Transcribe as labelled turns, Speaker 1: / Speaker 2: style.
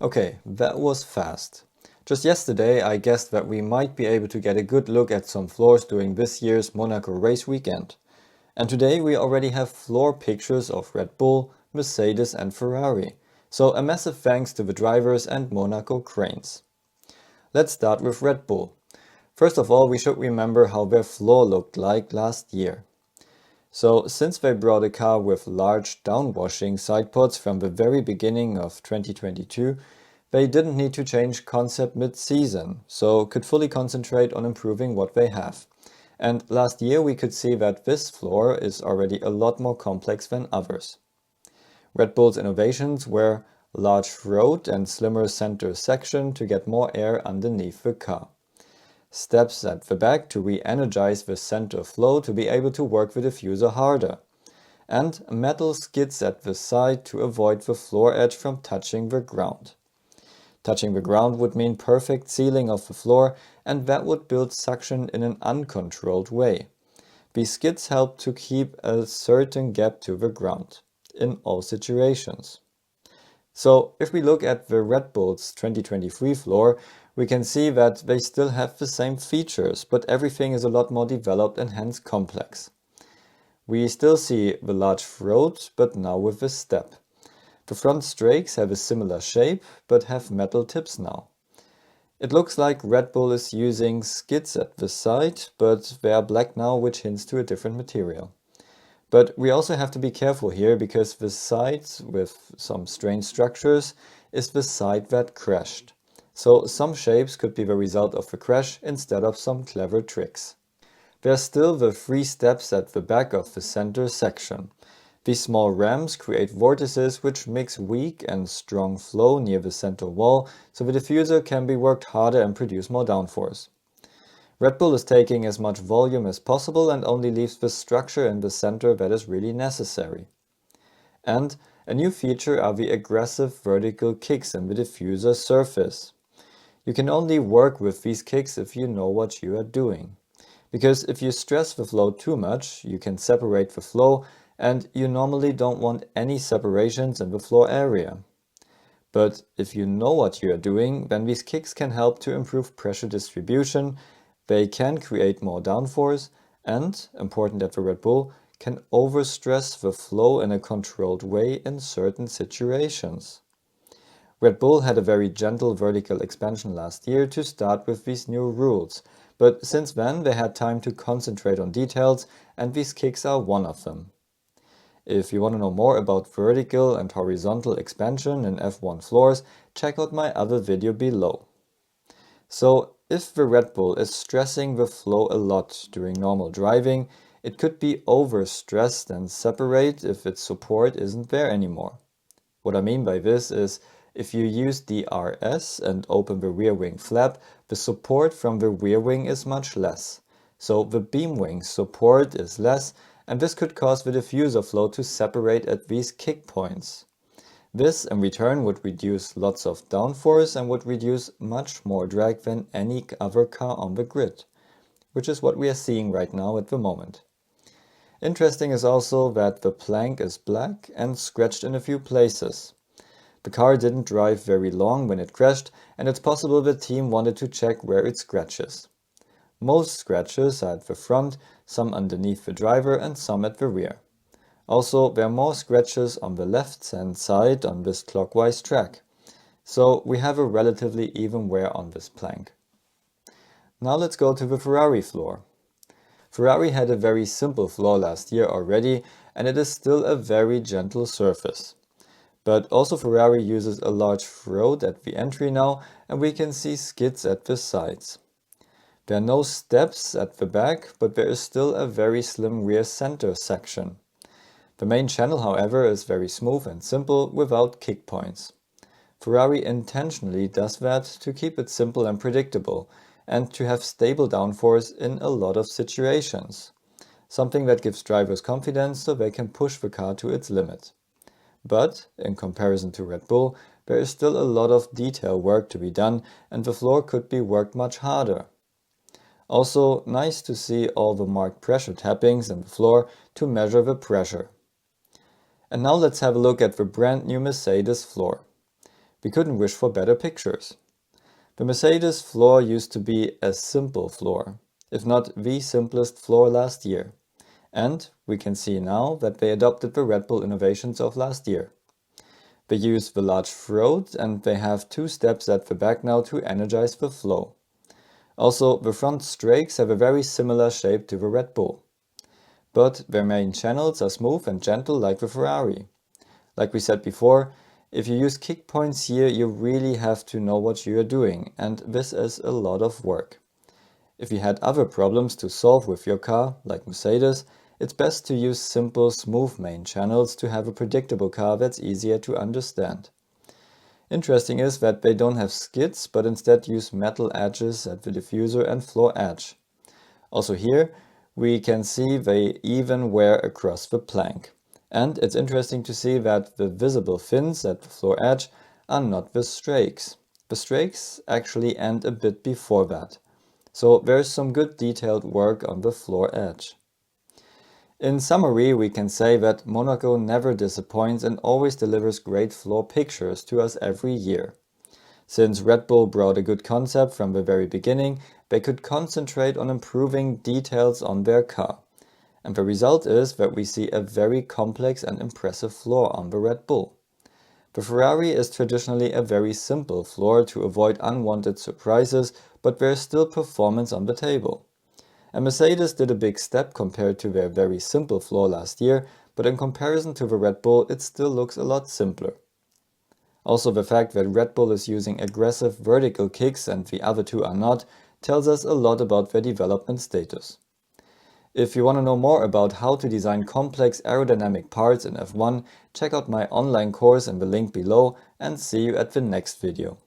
Speaker 1: Okay, that was fast. Just yesterday I guessed that we might be able to get a good look at some floors during this year's Monaco race weekend. And today we already have floor pictures of Red Bull, Mercedes and Ferrari. So a massive thanks to the drivers and Monaco cranes. Let's start with Red Bull. First of all, we should remember how their floor looked like last year. So since they brought a car with large downwashing side pods from the very beginning of 2022, they didn't need to change concept mid-season, so could fully concentrate on improving what they have. And last year we could see that this floor is already a lot more complex than others. Red Bull's innovations were large throat and slimmer center section to get more air underneath the car. Steps at the back to re-energize the center flow to be able to work the diffuser harder. And metal skids at the side to avoid the floor edge from touching the ground. Touching the ground would mean perfect sealing of the floor, and that would build suction in an uncontrolled way. These skids help to keep a certain gap to the ground, in all situations. So if we look at the Red Bull's 2023 floor, we can see that they still have the same features, but everything is a lot more developed and hence complex. We still see the large throat, but now with a step. The front strakes have a similar shape, but have metal tips now. It looks like Red Bull is using skids at the side, but they are black now, which hints to a different material. But we also have to be careful here, because the side with some strange structures is the side that crashed. So some shapes could be the result of the crash instead of some clever tricks. There are still the 3 steps at the back of the center section. These small ramps create vortices which mix weak and strong flow near the center wall, so the diffuser can be worked harder and produce more downforce. Red Bull is taking as much volume as possible and only leaves the structure in the center that is really necessary. And a new feature are the aggressive vertical kicks in the diffuser surface. You can only work with these kicks if you know what you are doing. Because if you stress the flow too much, you can separate the flow, and you normally don't want any separations in the floor area. But if you know what you are doing, then these kicks can help to improve pressure distribution, they can create more downforce, and, important at the Red Bull, can overstress the flow in a controlled way in certain situations. Red Bull had a very gentle vertical expansion last year to start with these new rules, but since then they had time to concentrate on details, and these kicks are one of them. If you want to know more about vertical and horizontal expansion in F1 floors, check out my other video below. So, if the Red Bull is stressing the flow a lot during normal driving, it could be overstressed and separate if its support isn't there anymore. What I mean by this is, if you use DRS and open the rear wing flap, the support from the rear wing is much less. So the beam wing support is less, and this could cause the diffuser flow to separate at these kick points. This in return would reduce lots of downforce and would reduce much more drag than any other car on the grid, which is what we are seeing right now at the moment. Interesting is also that the plank is black and scratched in a few places. The car didn't drive very long when it crashed, and it's possible the team wanted to check where it scratches. Most scratches are at the front, some underneath the driver and some at the rear. Also, there are more scratches on the left-hand side on this clockwise track. So we have a relatively even wear on this plank. Now let's go to the Ferrari floor. Ferrari had a very simple floor last year already, and it is still a very gentle surface. But also Ferrari uses a large throat at the entry now, and we can see skids at the sides. There are no steps at the back, but there is still a very slim rear center section. The main channel, however, is very smooth and simple without kick points. Ferrari intentionally does that to keep it simple and predictable, and to have stable downforce in a lot of situations. Something that gives drivers confidence so they can push the car to its limit. But, in comparison to Red Bull, there is still a lot of detail work to be done, and the floor could be worked much harder. Also, nice to see all the marked pressure tappings in the floor to measure the pressure. And now let's have a look at the brand new Mercedes floor. We couldn't wish for better pictures. The Mercedes floor used to be a simple floor, if not the simplest floor last year. And we can see now that they adopted the Red Bull innovations of last year. They use the large throat and they have 2 steps at the back now to energize the flow. Also, the front strakes have a very similar shape to the Red Bull. But their main channels are smooth and gentle like the Ferrari. Like we said before, if you use kick points here, you really have to know what you are doing, and this is a lot of work. If you had other problems to solve with your car, like Mercedes, it's best to use simple, smooth main channels to have a predictable car that's easier to understand. Interesting is that they don't have skids, but instead use metal edges at the diffuser and floor edge. Also here, we can see they even wear across the plank. And it's interesting to see that the visible fins at the floor edge are not the strakes. The strakes actually end a bit before that. So there's some good detailed work on the floor edge. In summary, we can say that Monaco never disappoints and always delivers great floor pictures to us every year. Since Red Bull brought a good concept from the very beginning, they could concentrate on improving details on their car. And the result is that we see a very complex and impressive floor on the Red Bull. The Ferrari is traditionally a very simple floor to avoid unwanted surprises, but there's still performance on the table. And Mercedes did a big step compared to their very simple floor last year, but in comparison to the Red Bull, it still looks a lot simpler. Also, the fact that Red Bull is using aggressive vertical kicks and the other 2 are not, tells us a lot about their development status. If you want to know more about how to design complex aerodynamic parts in F1, check out my online course in the link below and see you at the next video.